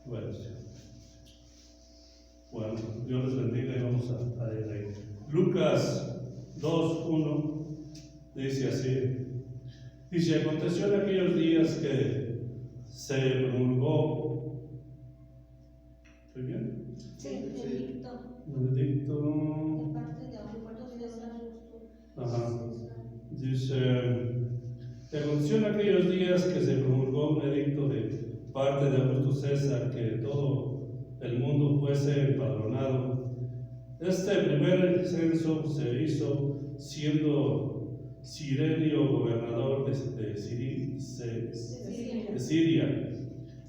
Bueno, bueno, Dios les bendiga y vamos a leer ahí. Lucas 2:1 dice así. Dice, aconteció en aquellos días que se promulgó. ¿Estoy bien? Sí, edicto. Edicto. De parte de Augusto César. Ajá. Dice, aconteció en aquellos días que se promulgó un edicto de parte de Augusto César que todo el mundo fuese empadronado. Este primer censo se hizo siendo Cirenio gobernador de Siria.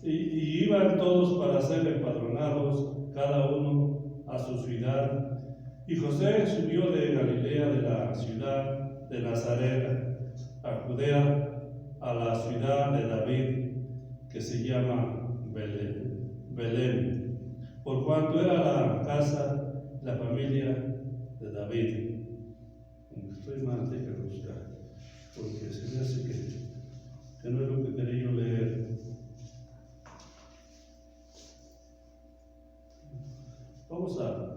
Y iban todos para ser empadronados, cada uno a su ciudad. Y José subió de Galilea, de la ciudad de Nazaret, a Judea, a la ciudad de David, que se llama Belén, por cuanto era la casa, la familia de David. Estoy mal, déjame buscar, porque se me hace que no es lo que quería yo leer. Vamos a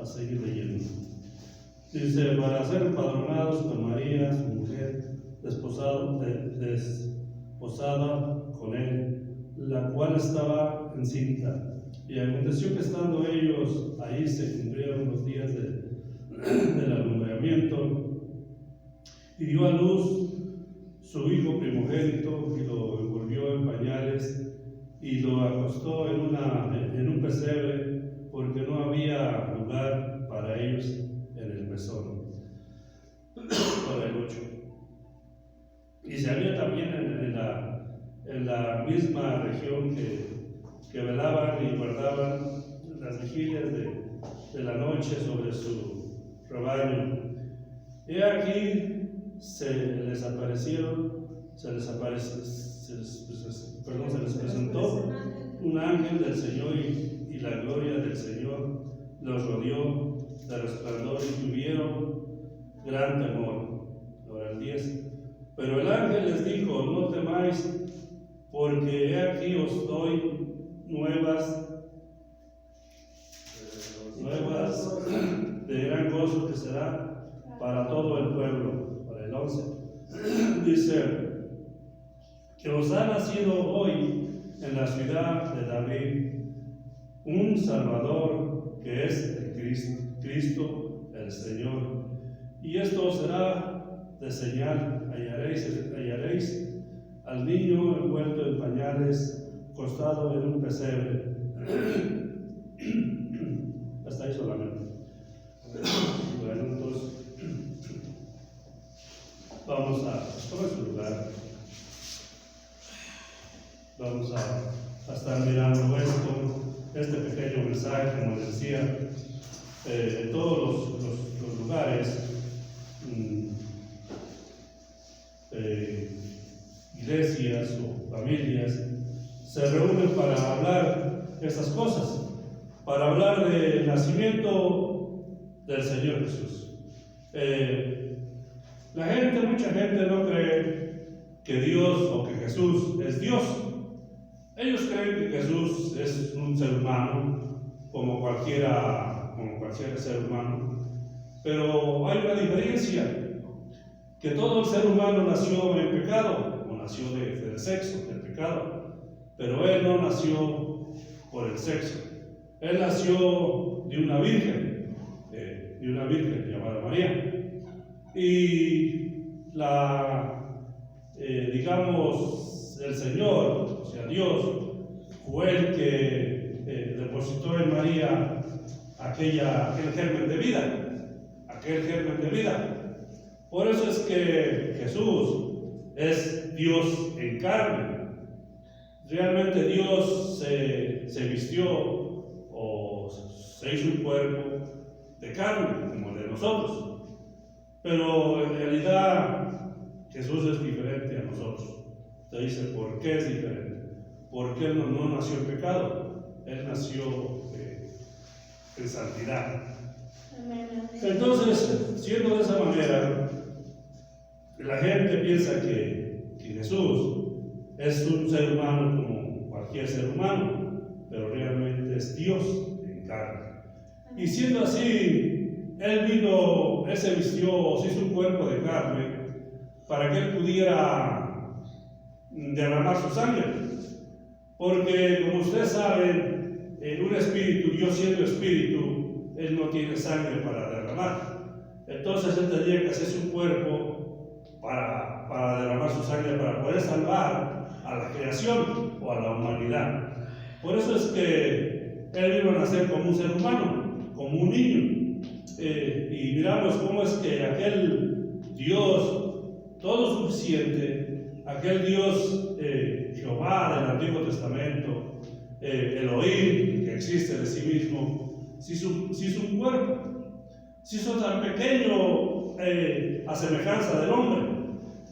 seguir leyendo. Dice, para ser empadronados con María, su mujer, desposada con él, la cual estaba encinta. Y aconteció que estando ellos ahí se cumplieron los días del alumbramiento, y dio a luz su hijo primogénito, y lo envolvió en pañales, y lo acostó en un pesebre, porque no había lugar para ellos en el mesón. Para el 8. Y se había también en la misma región que velaban y guardaban las vigilias de la noche sobre su rebaño. He aquí se les presentó un ángel del Señor, y la gloria del Señor los rodeó de resplandor, y tuvieron gran temor. Ahora el 10. Pero el ángel les dijo, no temáis, porque he aquí os doy nuevas de gran gozo, que será para todo el pueblo. Para el 11. Dice, que os ha nacido hoy en la ciudad de David un Salvador, que es el Cristo el Señor. Y esto será de señal: hallaréis al niño envuelto en pañales, acostado en un pesebre. Hasta ahí solamente. Bueno, entonces vamos a tomar su lugar. Vamos a estar mirando este pequeño mensaje, como les decía, en todos los lugares, iglesias o familias se reúnen para hablar estas cosas, para hablar del nacimiento del Señor Jesús. Mucha gente no cree que Dios o que Jesús es Dios. Ellos creen que Jesús es un ser humano, como cualquier ser humano. Pero hay una diferencia, que todo el ser humano nació en pecado, o nació del sexo, del pecado. Pero Él no nació por el sexo. Él nació de una virgen llamada María. Y el Señor, o sea, Dios, fue el que depositó en María aquel germen de vida. Por eso es que Jesús es Dios en carne. Realmente Dios se vistió o se hizo un cuerpo de carne, como el de nosotros. Pero en realidad Jesús es diferente a nosotros. Te dice, ¿por qué es diferente? Porque Él no nació en pecado, Él nació en santidad. Entonces, siendo de esa manera, la gente piensa que Jesús es un ser humano como cualquier ser humano, pero realmente es Dios en carne. Y siendo así, Él se vistió, se hizo un cuerpo de carne para que Él pudiera derramar su sangre. Porque, como ustedes saben, en un espíritu, Dios siendo espíritu, Él no tiene sangre para derramar. Entonces Él tendría que hacerse un cuerpo para derramar su sangre, para poder salvar a la creación o a la humanidad. Por eso es que Él vino a nacer como un ser humano, como un niño. Y miramos cómo es que aquel Dios todo suficiente, aquel Dios Jehová del Antiguo Testamento, Elohim, que existe de sí mismo, se hizo un cuerpo, se hizo tan pequeño a semejanza del hombre.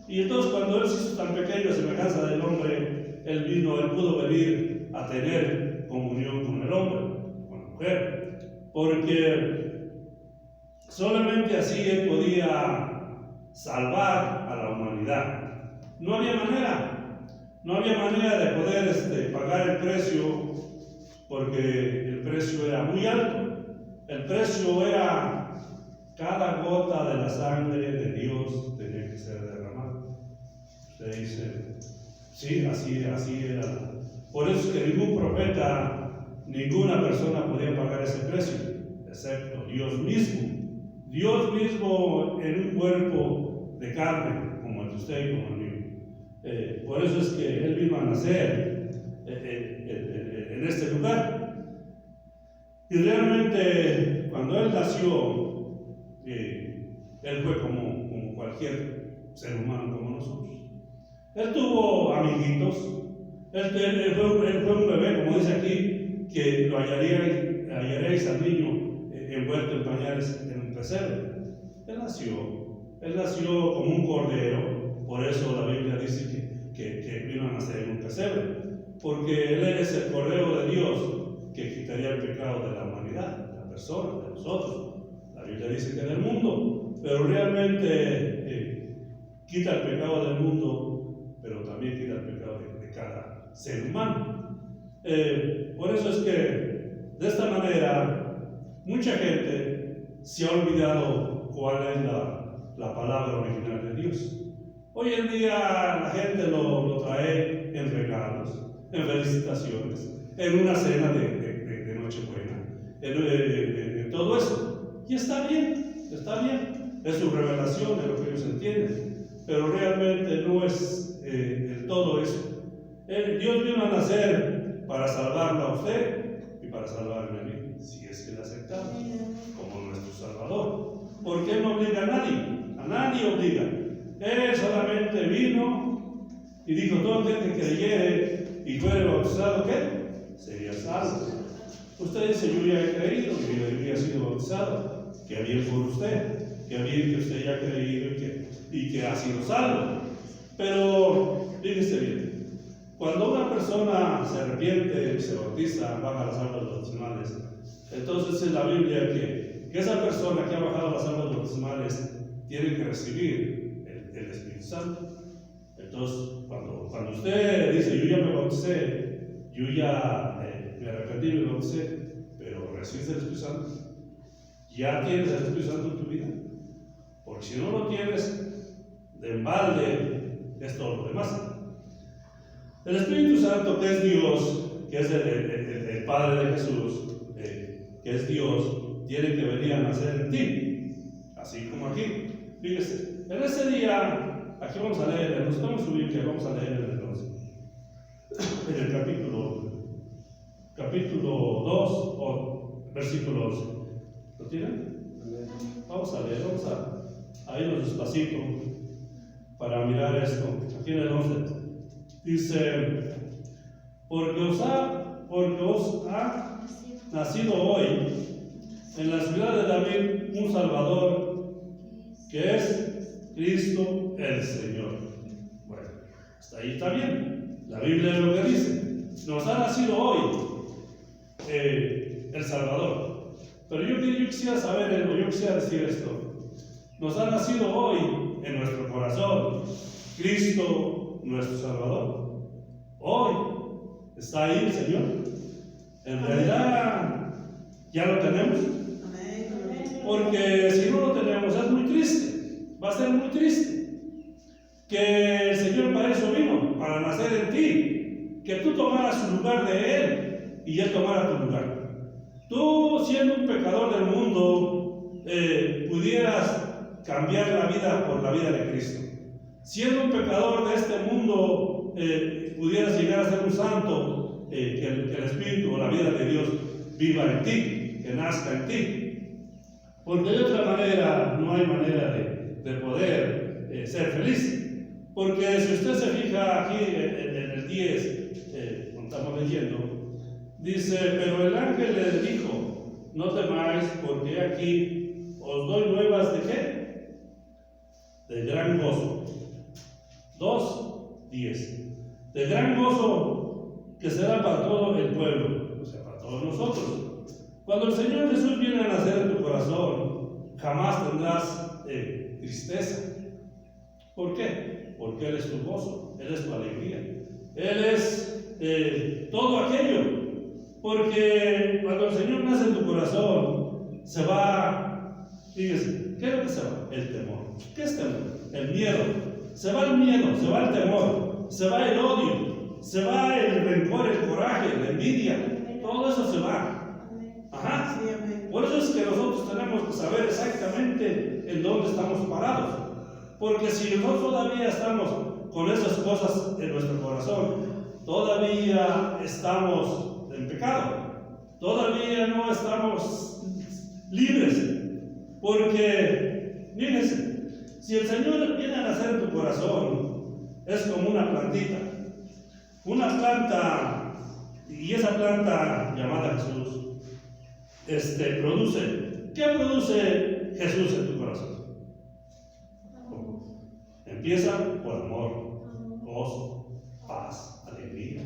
Y entonces cuando Él se hizo tan pequeño a semejanza del hombre, Él pudo venir a tener comunión con el hombre, con la mujer, porque solamente así Él podía salvar a la humanidad. No había manera de poder pagar el precio, porque el precio era muy alto. El precio era cada gota de la sangre de Dios tenía que ser derramada. Usted dice, sí, así era. Por eso es que ningún profeta, ninguna persona podía pagar ese precio, excepto Dios mismo. Dios mismo en un cuerpo de carne, como el de usted y como el mío. Por eso es que Él vino a nacer en este lugar. Y realmente, cuando Él nació, Él fue como cualquier ser humano como nosotros. Él tuvo amiguitos. Él fue un bebé, como dice aquí, que lo hallaréis al niño envuelto en pañales en un pesebre. Él nació como un cordero. Por eso la Biblia dice que vino a nacer en un pesebre, porque Él es el cordero de Dios que quitaría el pecado de la humanidad, de la persona, de nosotros. La Biblia dice que del mundo, pero realmente quita el pecado del mundo, pero también quita el pecado de cada ser humano. Por eso es que de esta manera mucha gente se ha olvidado cuál es la palabra original de Dios. Hoy en día la gente lo trae en regalos, en felicitaciones, en una cena de Nochebuena, en todo eso. Y está bien, es su revelación de lo que ellos entienden, pero realmente no es del todo eso. Dios vino a nacer para salvarlo a usted y para salvarme a mí, si es que le aceptamos como nuestro Salvador. Porque Él no obliga a nadie obliga. Él solamente vino y dijo: todo aquel que creyere y fuere bautizado, ¿qué? Sería salvo. Usted dice: yo ya he creído, yo ya he sido bautizado. Qué bien por usted, qué bien que usted ya ha creído y que ha sido salvo. Pero fíjese bien, cuando una persona se arrepiente y se bautiza, baja las aguas bautismales, entonces en la Biblia que esa persona que ha bajado las aguas bautismales tiene que recibir el Espíritu Santo. Entonces, cuando usted dice: yo ya me bauticé, yo ya me arrepentí y me bauticé, pero recibes el Espíritu Santo, ya tienes el Espíritu Santo en tu vida. Porque si no lo tienes, de embalde es todo lo demás. El Espíritu Santo, que es Dios, que es el Padre de Jesús, que es Dios, tiene que venir a nacer en ti, así como aquí. Fíjese, en ese día, aquí vamos a leer, nos vamos a subir, que vamos a leer en el capítulo 2, o versículo 11. ¿Lo tienen? Vamos a leer, vamos a irnos despacito para mirar esto. Aquí en el 11 dice: porque os ha nacido hoy en la ciudad de David un Salvador, que es Cristo el Señor. Bueno, hasta ahí está bien. La Biblia es lo que dice. Nos ha nacido hoy el Salvador. Pero yo quisiera saber, yo quisiera decir esto: nos ha nacido hoy en nuestro corazón Cristo nuestro Salvador. Hoy ¿Está ahí el Señor? En realidad ya lo tenemos. Porque si no lo tenemos es muy triste, va a ser muy triste. Que el Señor para eso vino, para nacer en ti, que tú tomaras su lugar de Él y Él tomara tu lugar. Tú, siendo un pecador del mundo, pudieras cambiar la vida por la vida de Cristo. Siendo un pecador de este mundo, pudieras llegar a ser un santo, que el Espíritu o la vida de Dios viva en ti, que nazca en ti. Porque de otra manera no hay manera de poder ser feliz. Porque si usted se fija aquí en el 10, cuando estamos leyendo, dice: pero el ángel le dijo, no temáis, porque aquí os doy nuevas de ¿qué? De gran gozo. 2:10. De gran gozo que será para todo el pueblo, o sea, para todos nosotros. Cuando el Señor Jesús viene a nacer en tu corazón, jamás tendrás tristeza. ¿Por qué? Porque Él es tu gozo, Él es tu alegría, Él es todo aquello. Porque cuando el Señor nace en tu corazón, se va, fíjese, ¿qué es lo que se va? El temor. ¿Qué es temor? El miedo. Se va el miedo, se va el temor, se va el odio, se va el rencor, el coraje, la envidia, todo eso se va. Ajá. Por eso es que nosotros tenemos que saber exactamente en dónde estamos parados. Porque si nosotros todavía estamos con esas cosas en nuestro corazón, todavía estamos en pecado, todavía no estamos libres. Porque, fíjense, si el Señor viene a nacer en tu corazón, es como una plantita, una planta, y esa planta llamada Jesús, produce. ¿Qué produce Jesús en tu corazón? Empieza por amor, gozo, paz, alegría,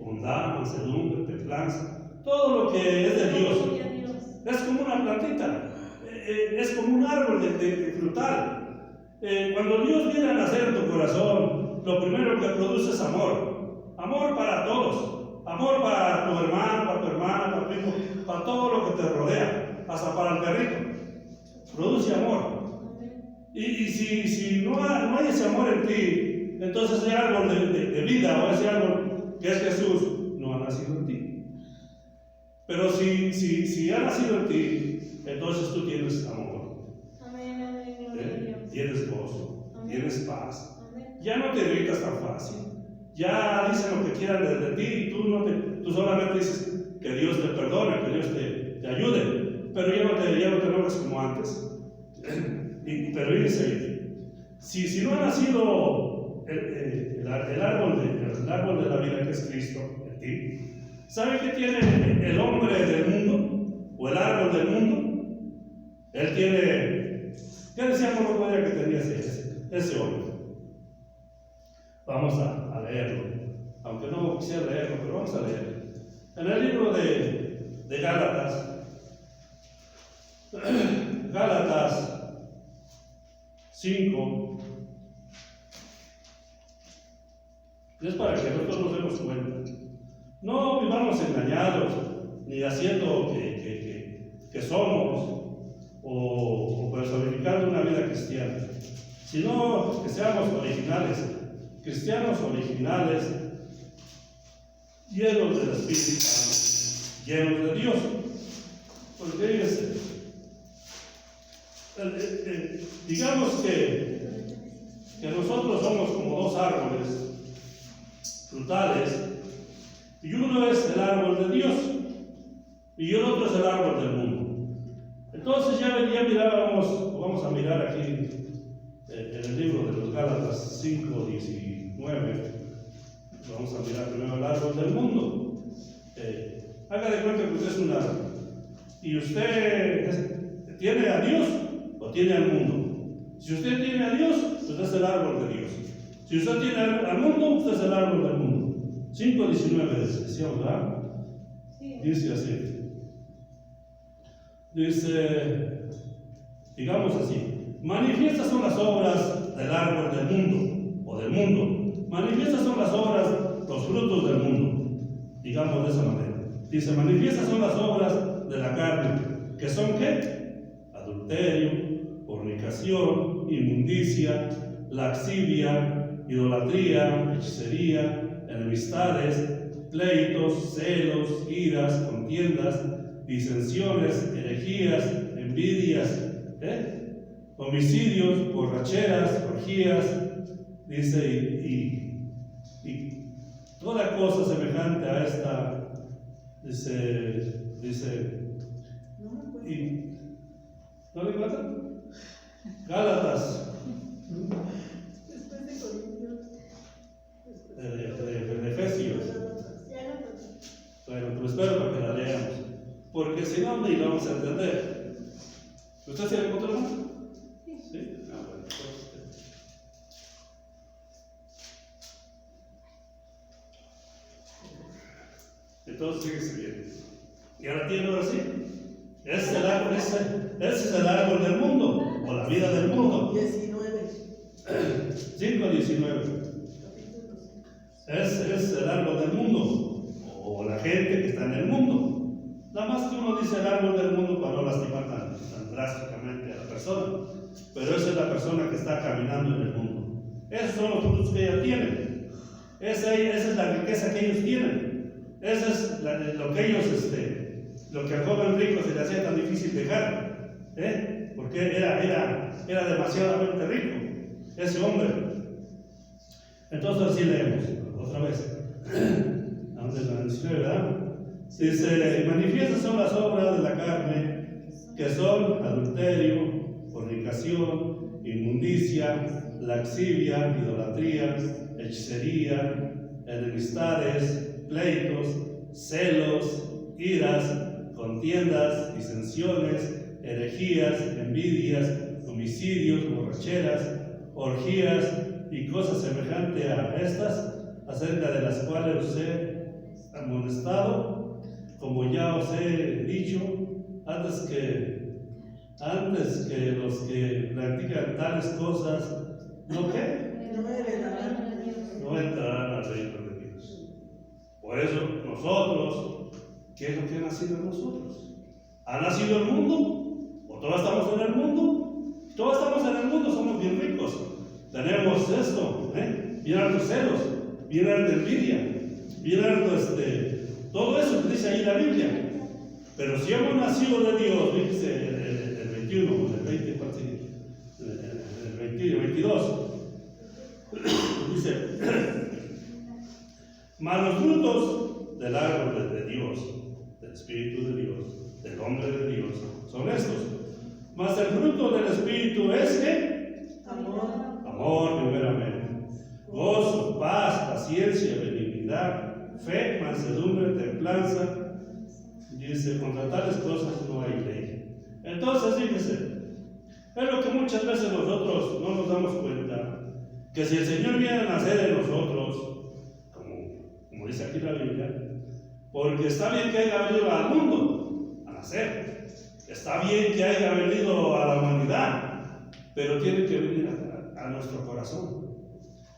bondad, mansedumbre, templanza, todo lo que es de Dios. Es como una plantita, es como un árbol de frutal. Cuando Dios viene a nacer en tu corazón, lo primero que produce es amor. Amor para todos, amor para tu hermano, para tu hermana, para tu hijo, para todo lo que te rodea, hasta para el perrito. Produce amor. Y si no hay ese amor en ti, entonces ese árbol de vida o ese árbol que es Jesús no ha nacido en ti. Pero si ha nacido en ti, entonces tú tienes amor. Tienes gozo, tienes paz. Ya no te irritas tan fácil. Ya dicen lo que quieran de ti y tú solamente dices que Dios te perdone, que Dios te ayude. Pero ya no te enojas como antes. Pero fíjense, si no ha nacido el árbol de la vida que es Cristo en ti, ¿sabe qué tiene el hombre del mundo? ¿O el árbol del mundo? Él tiene, ¿qué decíamos el otro día que tenía ese hombre? Vamos a leerlo, aunque no quisiera leerlo, pero vamos a leerlo. En el libro de Gálatas 5, es para que nosotros nos demos cuenta. No vivamos engañados, ni haciendo que somos o personificando una vida cristiana, sino que seamos originales, cristianos originales, llenos del Espíritu Santo, llenos de Dios. Porque fíjense, digamos que nosotros somos como dos árboles frutales, y uno es el árbol de Dios y el otro es el árbol del mundo. Entonces ya mirábamos, vamos a mirar aquí en el libro de los Gálatas 5:19, vamos a mirar primero el árbol del mundo. Haga de cuenta que usted es un árbol y usted tiene a Dios o tiene al mundo. Si usted tiene a Dios, usted es el árbol de Dios. Si usted tiene al mundo, usted es el árbol del mundo. 5:19 decía, ¿verdad? Sí. Dice así. Dice, digamos así: manifiestas son las obras del árbol del mundo, o del mundo. Manifiestas son las obras los frutos del mundo, digamos de esa manera. Dice, manifiestas son las obras de la carne, que son ¿qué? Adulterio, fornicación, inmundicia, laxivia, idolatría, hechicería, enemistades, pleitos, celos, iras, contiendas, disensiones, herejías, envidias, homicidios, borracheras, orgías, dice, y toda cosa semejante a esta, dice, y ¿no le encuentran? Gálatas, Después de Corintios. de Efesios. Bueno, pues espero para que la leamos, porque si no, ni lo vamos a entender. ¿Usted se encontró más? ¿Sí? Ah, bueno, entonces fíjese bien. ¿Y ahora tiene ahora sí? Ese es el árbol del mundo, o la vida del mundo. 5:19. Ese es el árbol del mundo, o la gente que está en el mundo. Nada más que uno dice el árbol del mundo para no lastimar tan drásticamente a la persona, pero esa es la persona que está caminando en el mundo. Esos son los frutos que ella tiene. Esa es la riqueza que ellos tienen. Eso es lo que ellos, lo que al joven rico se le hacía tan difícil dejar, porque era demasiadamente rico ese hombre. Entonces así leemos otra vez, donde la mencioné, ¿verdad? Dice, manifiestas son las obras de la carne, que son adulterio, fornicación, inmundicia, laxivia, idolatría, hechicería, enemistades, pleitos, celos, iras, contiendas, disensiones, herejías, envidias, homicidios, borracheras, orgías y cosas semejantes a estas, acerca de las cuales os he amonestado, como ya os he dicho, antes que los que practican tales cosas, ¿no qué? No entrarán al reino de Dios. Por eso nosotros, ¿qué es lo que ha nacido en nosotros? ¿Ha nacido el mundo? ¿O todos estamos en el mundo? Todos estamos en el mundo, somos bien ricos. Tenemos esto, bien hartos celos, bien harta envidia, bien harto todo eso que dice ahí la Biblia. Pero si hemos nacido de Dios, dice el 21, el 20, el 22, dice, mas los frutos del árbol de Dios, del Espíritu de Dios, del hombre de Dios, son estos. Mas el fruto del Espíritu es ¿qué? Amor primeramente, gozo, paz, paciencia, benignidad, fe, mansedumbre, templanza. Dice, contra tales cosas no hay ley. Entonces, fíjese, es lo que muchas veces nosotros no nos damos cuenta, que si el Señor viene a nacer en nosotros, como dice aquí la Biblia, porque está bien que haya venido al mundo a nacer, está bien que haya venido a la humanidad, pero tiene que venir a nuestro corazón.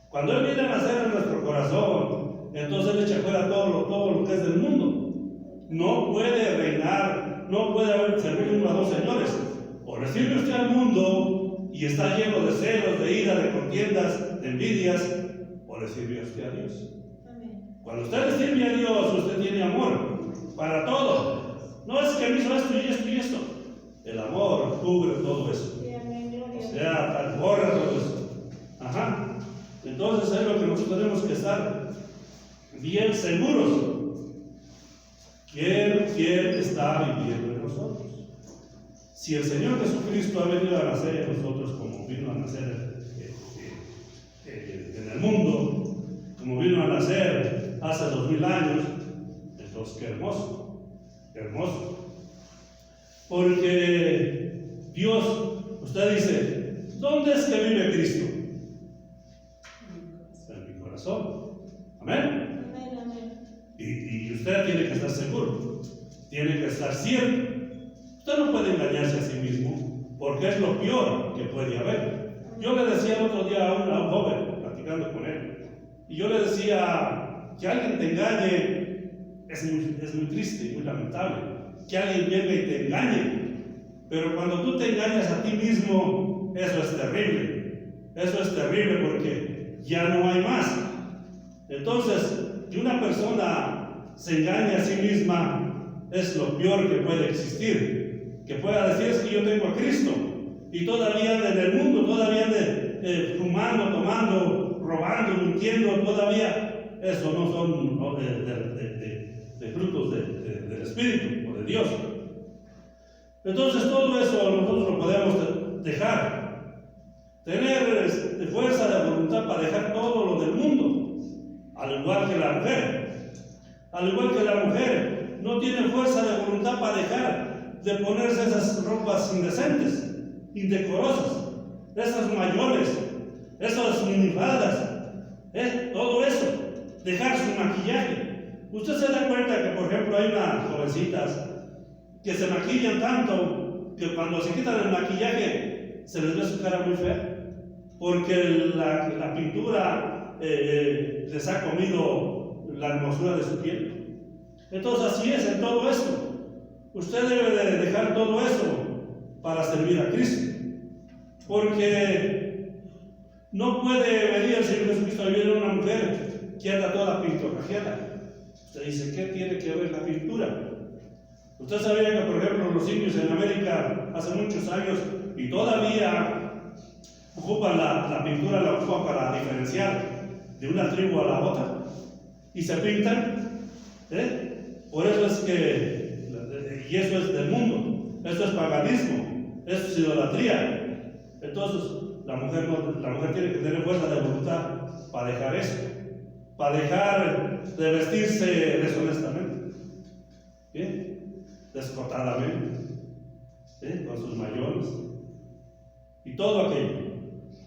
Cuando Él viene a nacer en nuestro corazón, entonces Él echa fuera todo lo que es del mundo. No puede reinar, no puede servir uno a dos señores. O recibe usted al mundo y está lleno de celos, de ira, de contiendas, de envidias, o recibe usted a Dios. Cuando usted recibe a Dios, usted tiene amor para todo. No es que me hizo esto y esto y esto. El amor cubre todo eso. O sea, borra todo eso. Ajá. Entonces es lo que nosotros tenemos que estar bien seguros. ¿Quién está viviendo en nosotros? Si el Señor Jesucristo ha venido a nacer en nosotros como vino a nacer en el mundo, como vino a nacer hace 2000 años, entonces qué hermoso, hermoso. Porque Dios, usted dice, ¿dónde es que vive Cristo? En mi corazón. Amén. Y usted tiene que estar seguro, tiene que estar cierto. Usted no puede engañarse a sí mismo, porque es lo peor que puede haber. Yo le decía el otro día a un joven, platicando con él, y yo le decía, que alguien te engañe es muy triste y muy lamentable. Que alguien venga y te engañe. Pero cuando tú te engañas a ti mismo, eso es terrible. Eso es terrible porque ya no hay más. Entonces, que una persona se engañe a sí misma es lo peor que puede existir. Que pueda decir: es que yo tengo a Cristo, y todavía anda en el mundo, todavía anda fumando, tomando, robando, mintiendo, todavía. Eso no son de frutos del Espíritu o de Dios. Entonces todo eso nosotros lo podemos dejar. Tener fuerza de voluntad para dejar todo lo del mundo, al igual que la mujer. Al igual que la mujer no tiene fuerza de voluntad para dejar de ponerse esas ropas indecentes, indecorosas, esas mayones, esas minifaldas, todo eso, dejar su maquillaje. Usted se da cuenta que, por ejemplo, hay unas jovencitas que se maquillan tanto que cuando se quitan el maquillaje se les ve su cara muy fea, porque la pintura les ha comido la hermosura de su piel. Entonces así es en todo esto. Usted debe de dejar todo eso para servir a Cristo, porque no puede venir el Señor Jesucristo a vivir en una mujer que anda toda pintorrajeada. Usted dice: ¿qué tiene que ver la pintura? Usted sabía que, por ejemplo, los indios en América hace muchos años y todavía ocupan la pintura, la ocupan para diferenciar de una tribu a la otra, y se pintan, por eso es que, y eso es del mundo, eso es paganismo, eso es idolatría. Entonces la mujer tiene que tener fuerza de voluntad para dejar eso, para dejar de vestirse deshonestamente, descotadamente, con sus mayones y todo aquello.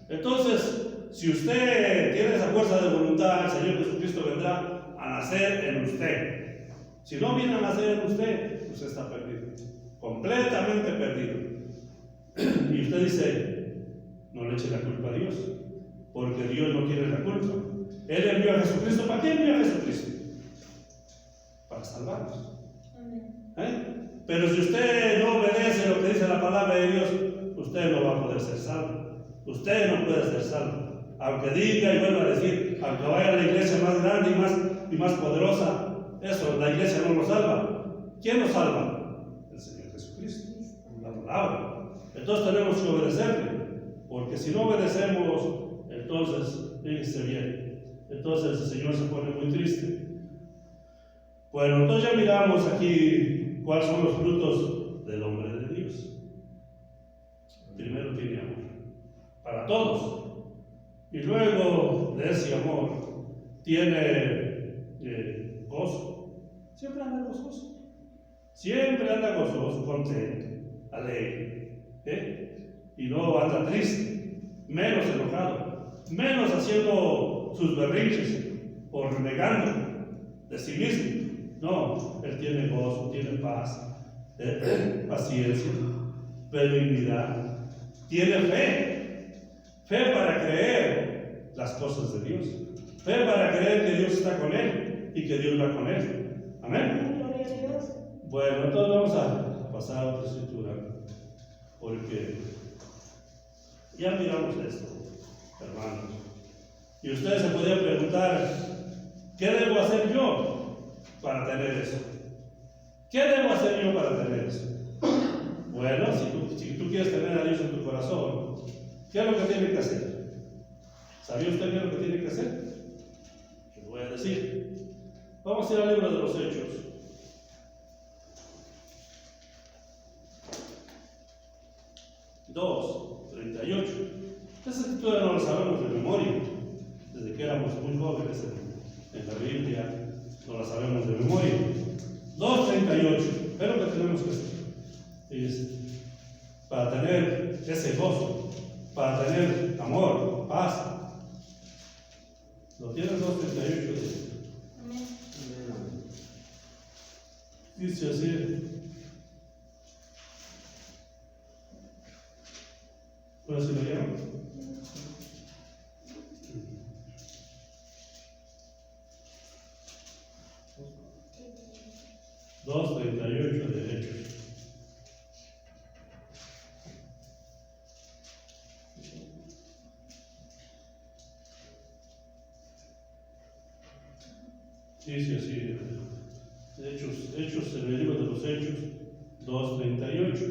Entonces, si usted tiene esa fuerza de voluntad, el Señor Jesucristo vendrá a nacer en usted. Si no viene a nacer en usted, usted está perdido, completamente perdido. Y usted dice: no le eche la culpa a Dios, porque Dios no tiene la culpa. Él envió a Jesucristo. ¿Para qué envió a Jesucristo? Para salvarnos. Pero si usted no obedece lo que dice la palabra de Dios, usted no va a poder ser salvo. Usted no puede ser salvo. Aunque diga y vuelva a decir, aunque vaya a la iglesia más grande y más poderosa, eso, la iglesia no lo salva. ¿Quién lo salva? El Señor Jesucristo, la palabra. Entonces tenemos que obedecerle, porque si no obedecemos, entonces, fíjese bien, entonces el Señor se pone muy triste. Bueno, entonces ya miramos aquí cuáles son los frutos del hombre de Dios. Primero tiene amor para todos, y luego de ese amor tiene gozo. Siempre anda gozoso, contento, alegre, y no anda triste, menos enojado, menos haciendo sus berrinches o renegando de sí mismo. No, él tiene gozo, tiene paz, paciencia, benignidad, tiene fe para creer las cosas de Dios, fe para creer que Dios está con él y que Dios va con él. Amén. Gloria a Dios. Bueno, entonces vamos a pasar a otra escritura, porque ya miramos esto, hermanos, y ustedes se podrían preguntar: ¿qué debo hacer yo para tener eso? ¿Qué debo hacer yo para tener eso? Bueno, si tú quieres tener a Dios en tu corazón, ¿qué es lo que tiene que hacer? ¿Sabía usted qué es lo que tiene que hacer? Les voy a decir. Vamos a ir al libro de los Hechos. Dos, 38. Esta escritura no la sabemos de memoria, desde que éramos muy jóvenes en la Biblia, no la sabemos de memoria. 2:38. ¿Qué es lo que tenemos que hacer? Para tener ese gozo, para tener amor, paz. ¿Lo tienes? 2:38. Amén. Dice así. ¿Puedo decirlo ya? 2:38 de Hechos. Dice así, Hechos, en el libro de los Hechos, 2:38.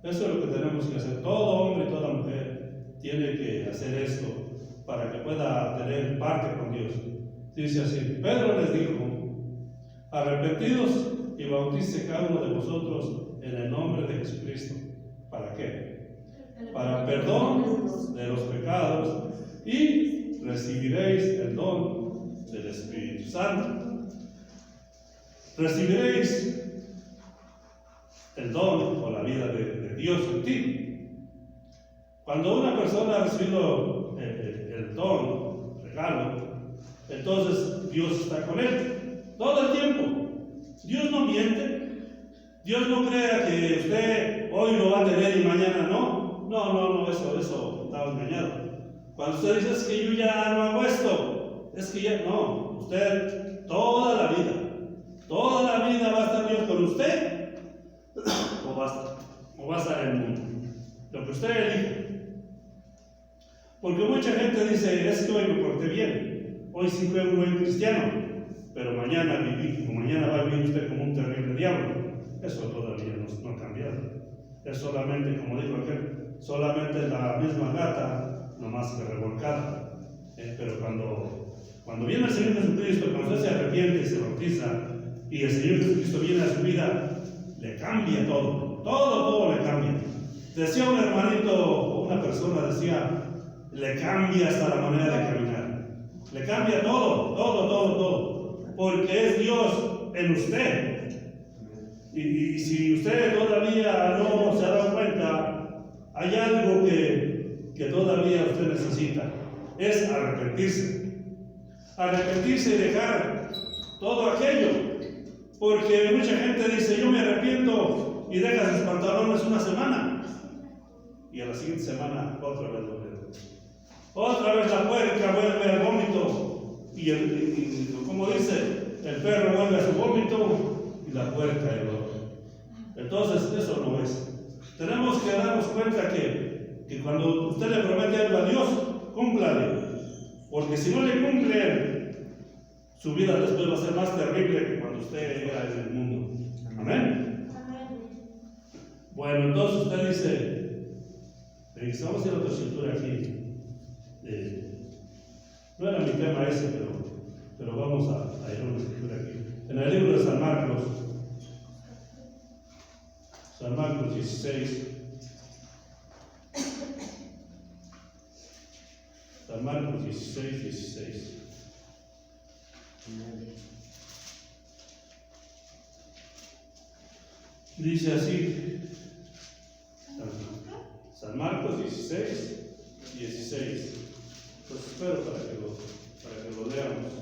Eso es lo que tenemos que hacer. Todo hombre y toda mujer tiene que hacer esto para que pueda tener parte con Dios. Dice así, Pedro les dijo, arrepentidos y bautícese cada uno de vosotros en el nombre de Jesucristo. ¿Para qué? Para perdón de los pecados y recibiréis el don del Espíritu Santo. Recibiréis el don o la vida de Dios en ti. Cuando una persona ha recibido el don, regalo, entonces Dios está con él todo el tiempo. Dios no miente. Dios no crea que usted hoy lo va a tener y mañana no. No, eso está engañado. Cuando usted dice es que yo ya no hago esto, es que ya no. Usted toda la vida va a estar Dios con usted o va a estar en el mundo. Lo que usted elige. Porque mucha gente dice, es que hoy me porté bien, hoy sí fue un buen cristiano, pero mañana va a vivir usted como un terrible diablo. Eso todavía no ha cambiado. Es solamente, como dijo aquel, solamente la misma gata, nomás que revolcada. Pero cuando viene el Señor Jesucristo, cuando usted se arrepiente y se bautiza, y el Señor Jesucristo viene a su vida, le cambia todo le cambia. Decía un hermanito o una persona, le cambia hasta la manera de caminar, le cambia todo, porque es Dios en usted. Y si usted todavía no se ha dado cuenta, hay algo que todavía usted necesita, es arrepentirse y dejar todo aquello, porque mucha gente dice, yo me arrepiento, y deja sus pantalones una semana, y a la siguiente semana otra vez lo veo. Otra vez la puerca vuelve al vómito, y como dice, el perro vuelve a su vómito y la puerca al otro. Entonces, eso no es. Tenemos que darnos cuenta que cuando usted le promete algo a Dios, cúmplale. Porque si no le cumple, su vida después va a ser más terrible que cuando usted era en el mundo. Amén. Bueno, entonces usted dice, vamos a hacer otra escritura aquí. No era mi tema ese, pero vamos a ir a una escritura aquí. En el libro de San Marcos 16. San Marcos 16. Dice así, San Marcos 16. Pues espero para que lo leamos.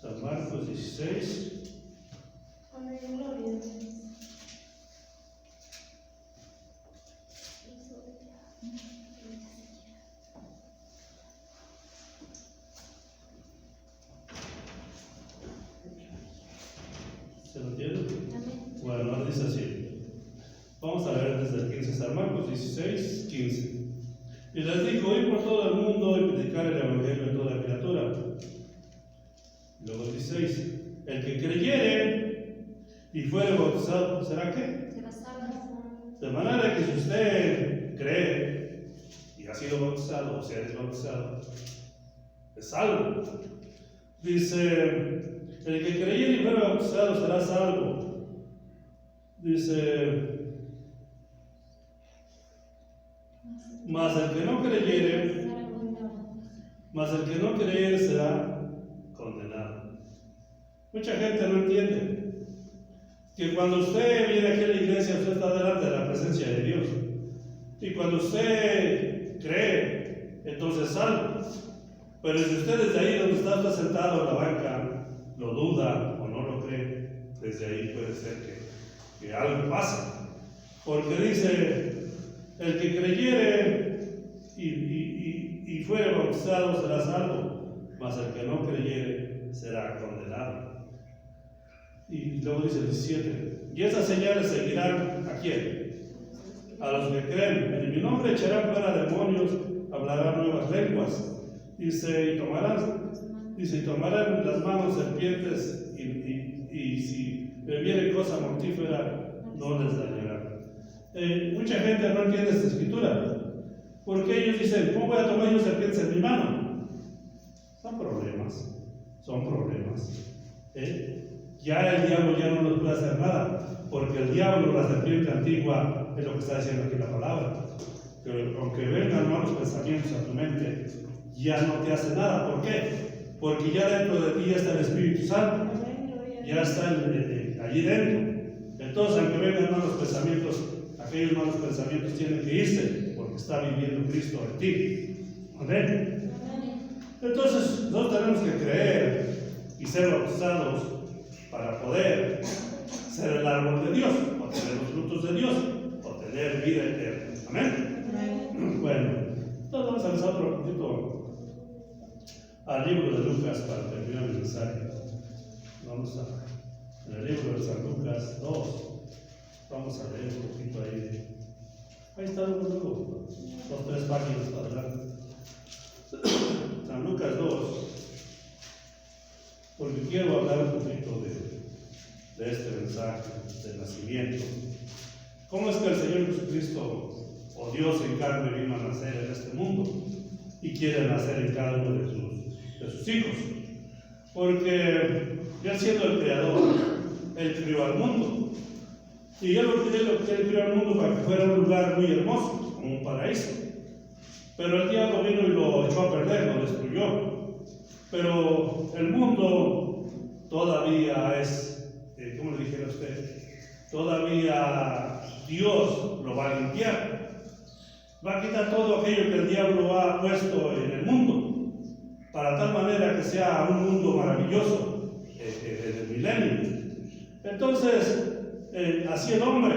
San Marcos 16. ¿Se lo entiende? Bueno, ahora dice así. Vamos a leer desde el 15. San Marcos 16, 15. Y les dijo, ir por todo el mundo y predicar el evangelio a toda criatura. Luego 16. El que creyere y fuere bautizado, ¿será qué? Será salvo. De manera que si usted cree y ha sido bautizado o se ha desbautizado, es salvo. Dice, el que creyere y fuere bautizado será salvo. Dice, mas el que no creyere será condenado. Mucha gente no entiende que cuando usted viene aquí a la iglesia, usted está delante de la presencia de Dios. Y cuando usted cree, entonces salvo. Pero si usted desde ahí donde está sentado en la banca, lo duda o no lo cree, desde ahí puede ser que algo pase. Porque dice, el que creyere y fuere bautizado será salvo, mas el que no creyere será condenado. Y luego dice el 17, y esas señales seguirán ¿a quién? A los que creen. En mi nombre echarán fuera demonios, hablarán nuevas lenguas. Dice, y tomarán las manos serpientes, y si bebieren cosa mortífera, no les dañará. Mucha gente no entiende esta escritura, porque ellos dicen, ¿cómo voy a tomar yo serpientes en mi mano? Son problemas. Ya el diablo ya no nos puede hacer nada, porque el diablo, la serpiente antigua, es lo que está diciendo aquí la palabra. Que aunque vengan malos pensamientos a tu mente, ya no te hace nada. ¿Por qué? Porque ya dentro de ti ya está el Espíritu Santo, ya está allí dentro. Entonces, aunque vengan malos pensamientos, aquellos malos pensamientos tienen que irse, porque está viviendo Cristo en ti. ¿Amén? Entonces, nosotros tenemos que creer y ser bautizados para poder ser el árbol de Dios, o tener los frutos de Dios, o tener vida eterna. ¿Amén? Bueno, entonces vamos a pasar otro poquito al libro de Lucas para terminar el mensaje. Vamos en el libro de San Lucas 2, vamos a leer un poquito ahí. Ahí está luego, 2-3 páginas para adelante. San Lucas 2, porque quiero hablar un poquito de este mensaje del nacimiento. ¿Cómo es que el Señor Jesucristo, o Dios en carne, vino a nacer en este mundo y quiere nacer en cada uno de sus hijos? Porque Él, siendo el creador, Él crió al mundo, y Él crió al mundo para que fuera un lugar muy hermoso, como un paraíso. Pero el diablo vino y lo echó a perder, lo destruyó. Pero el mundo todavía es, ¿cómo le dijera a usted? Todavía Dios lo va a limpiar. Va a quitar todo aquello que el diablo ha puesto en el mundo, para tal manera que sea un mundo maravilloso en el milenio. Entonces, así el hombre,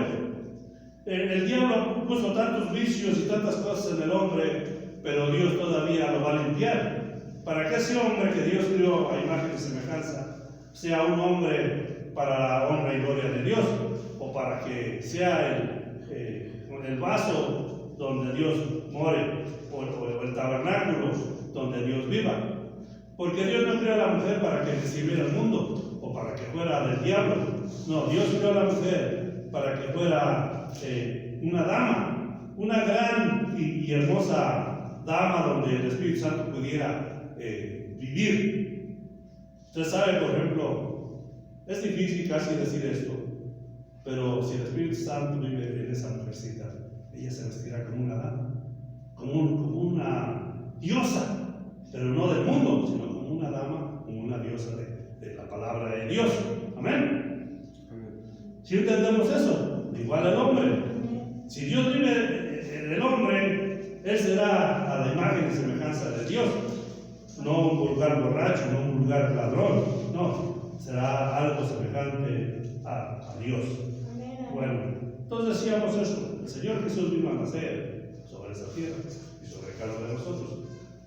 el diablo puso tantos vicios y tantas cosas en el hombre, pero Dios todavía lo va a limpiar, para que ese hombre que Dios crió a imagen y semejanza sea un hombre para la honra y gloria de Dios, o para que sea el vaso donde Dios more, o el tabernáculo donde Dios viva. Porque Dios no creó a la mujer para que le sirviera al mundo, o para que fuera del diablo. No, Dios creó a la mujer para que fuera una dama, una gran y hermosa dama donde el Espíritu Santo pudiera vivir. Usted sabe, por ejemplo, es difícil casi decir esto, pero si el Espíritu Santo vive en esa mujercita, ella se vestirá como una dama, como una diosa, pero no del mundo, sino como una dama, como una diosa de la palabra de Dios. Amén. Si entendemos eso, igual el hombre. Si Dios vive en el hombre, él será a la imagen y semejanza de Dios. No un vulgar borracho, no un vulgar ladrón, no, será algo semejante a Dios. Bueno, entonces decíamos eso, el Señor Jesús vino a nacer sobre esa tierra y sobre cada uno de nosotros.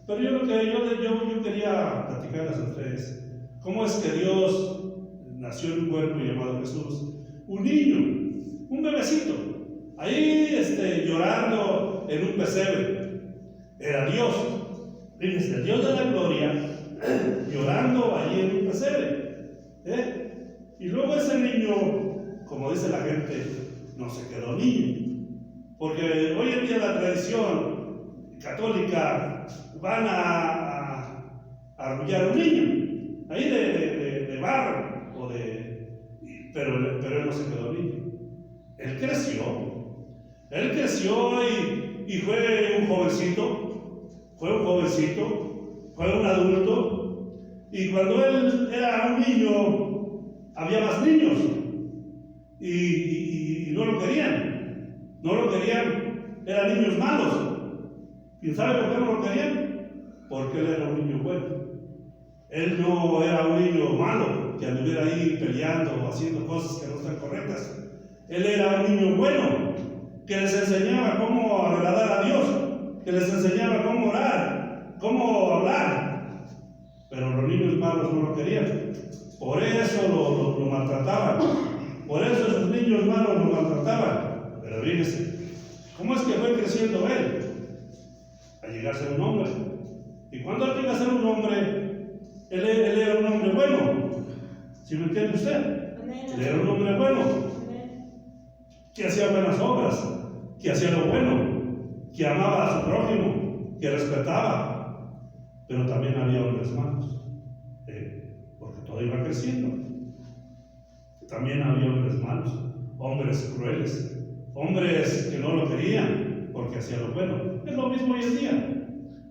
Pero yo quería platicarles a ustedes cómo es que Dios nació en un cuerpo llamado Jesús, un niño, un bebecito, ahí llorando en un pesebre. Era Dios. Fíjense, el Dios de la gloria llorando allí en un pesebre. Y luego ese niño, como dice la gente, no se quedó niño. Porque hoy en día la tradición católica van a arrullar a un niño, ahí de barro, pero él no se quedó niño. Él creció y fue un jovencito. Fue un adulto, y cuando él era un niño, había más niños, y no lo querían, eran niños malos. ¿Y sabe por qué no lo querían? Porque él era un niño bueno. Él no era un niño malo, que anduviera ahí peleando o haciendo cosas que no están correctas. Él era un niño bueno, que les enseñaba cómo agradar a Dios, que les enseñaba cómo orar, cómo hablar. Pero los niños malos no lo querían. Por eso lo maltrataban. Por eso esos niños malos lo maltrataban. Pero fíjese, ¿cómo es que fue creciendo él? A llegar a ser un hombre. Y cuando él llega a ser un hombre, él era un hombre bueno. ¿Sí me entiende usted? Él era un hombre bueno, que hacía buenas obras, que hacía lo bueno, que amaba a su prójimo, que respetaba. Pero también había hombres malos, porque todo iba creciendo. También había hombres malos, hombres crueles, hombres que no lo querían porque hacía lo bueno. Es lo mismo hoy en día.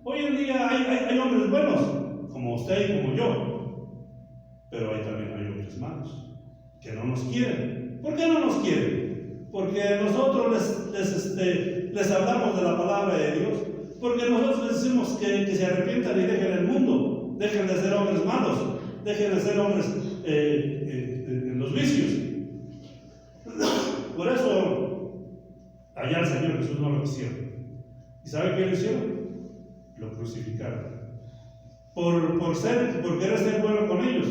Hoy en día hay hombres buenos, como usted y como yo, pero también hay hombres malos que no nos quieren. ¿Por qué no nos quieren? Porque nosotros les hablamos de la palabra de Dios, porque nosotros les decimos que se arrepientan y dejen el mundo, dejen de ser hombres malos, dejen de ser hombres en los vicios. Por eso allá el Señor Jesús no lo hicieron. ¿Y sabe qué lo hicieron? Lo crucificaron. Por querer ser bueno con ellos,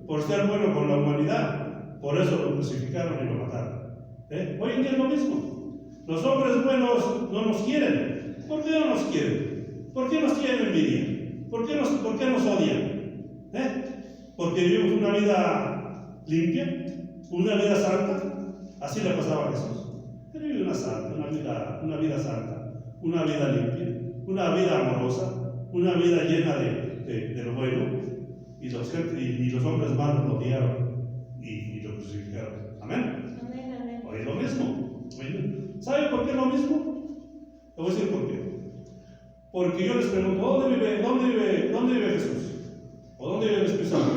por ser bueno con la humanidad, por eso lo crucificaron y lo mataron. Hoy en día es lo mismo. Los hombres buenos no nos quieren. ¿Por qué no nos quieren? ¿Por qué nos tienen envidia? ¿Por qué nos odian? Porque vivimos una vida limpia, una vida santa. Así le pasaba a Jesús. Él vivió una vida santa, una vida limpia, una vida amorosa, una vida llena de lo bueno. Y los hombres malos lo odiaron y lo crucificaron. Amén. Hoy es lo mismo. ¿Sabe por qué es lo mismo? Le voy a decir por qué. Porque yo les pregunto, ¿dónde vive Jesús? ¿O dónde vive el Espíritu Santo?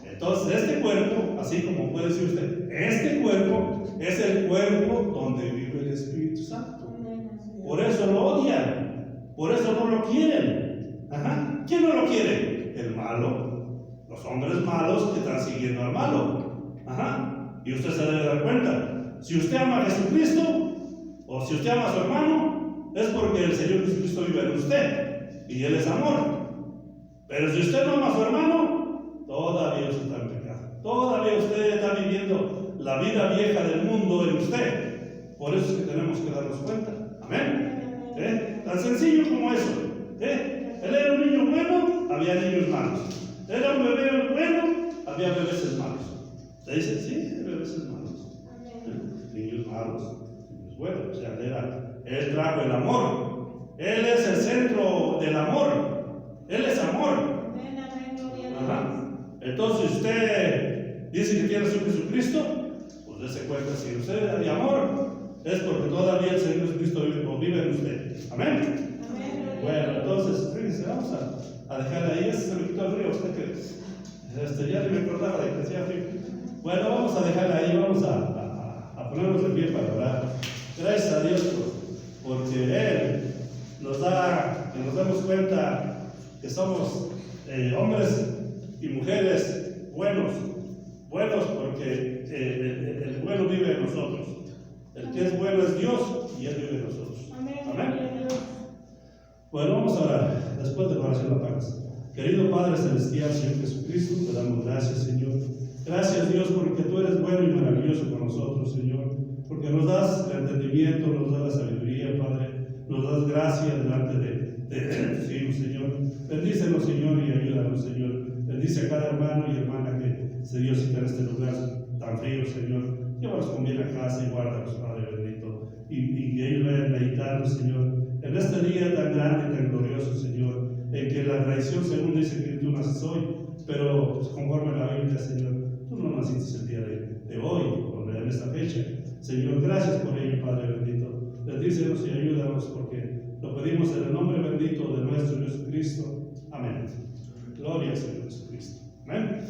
Entonces, este cuerpo, así como puede decir usted, este cuerpo es el cuerpo donde vive el Espíritu Santo. Por eso lo odian, por eso no lo quieren. Ajá. ¿Quién no lo quiere? El malo, los hombres malos que están siguiendo al malo. Ajá. Y usted se debe dar cuenta. Si usted ama a Jesucristo, o si usted ama a su hermano, es porque el Señor Jesucristo vive en usted y Él es amor. Pero si usted no ama a su hermano, todavía usted está en pecado. Todavía usted está viviendo la vida vieja del mundo en usted. Por eso es que tenemos que darnos cuenta. Amén. Tan sencillo como eso. Él era un niño bueno, había niños malos. Era un bebé bueno, había bebés malos. ¿Usted dice? Sí, bebés malos. Niños malos, niños buenos. O sea, él trajo el amor. Él es el centro del amor. Él es amor. Ajá. Entonces, si usted dice que quiere ser Jesucristo, pues dése cuenta, si usted es de amor, es porque todavía el Señor Jesucristo vive en usted. Amén. Bueno, entonces, fíjense, vamos a dejar ahí. Se me quitó el frío, usted que ya ni me acordaba de que hacía frío. Bueno, vamos a dejar ahí, vamos a ponernos de pie para orar. Gracias a Dios porque Él nos da, que nos demos cuenta que somos hombres y mujeres buenos porque el bueno vive en nosotros. El que es bueno es Dios y Él vive en nosotros. Amén. Bueno, vamos a orar después de la oración de la paz. Querido Padre Celestial, Señor Jesucristo, te damos gracias, Señor. Gracias, Dios, porque tú eres bueno y maravilloso con nosotros, Señor. Porque nos das el entendimiento, nos das la sabiduría, Padre. Nos das gracia delante de tus hijos, Señor. Bendícenos, Señor, y ayúdanos, Señor. Bendice a cada hermano y hermana que se dio cita en este lugar tan frío, Señor. Llévalos con bien a casa y guárdalos, Padre bendito. Y ellos vayan meditando, Señor, en este día tan grande y tan glorioso, Señor, en que la tradición, según dice que tú naces hoy, pero conforme a la Biblia, Señor, tú no naciste el día de hoy, o en esta fecha. Señor, gracias por ello, Padre bendito. Bendícenos y ayúdanos, porque lo pedimos en el nombre bendito de nuestro Jesucristo. Amén. Gloria al Señor Jesucristo. Amén.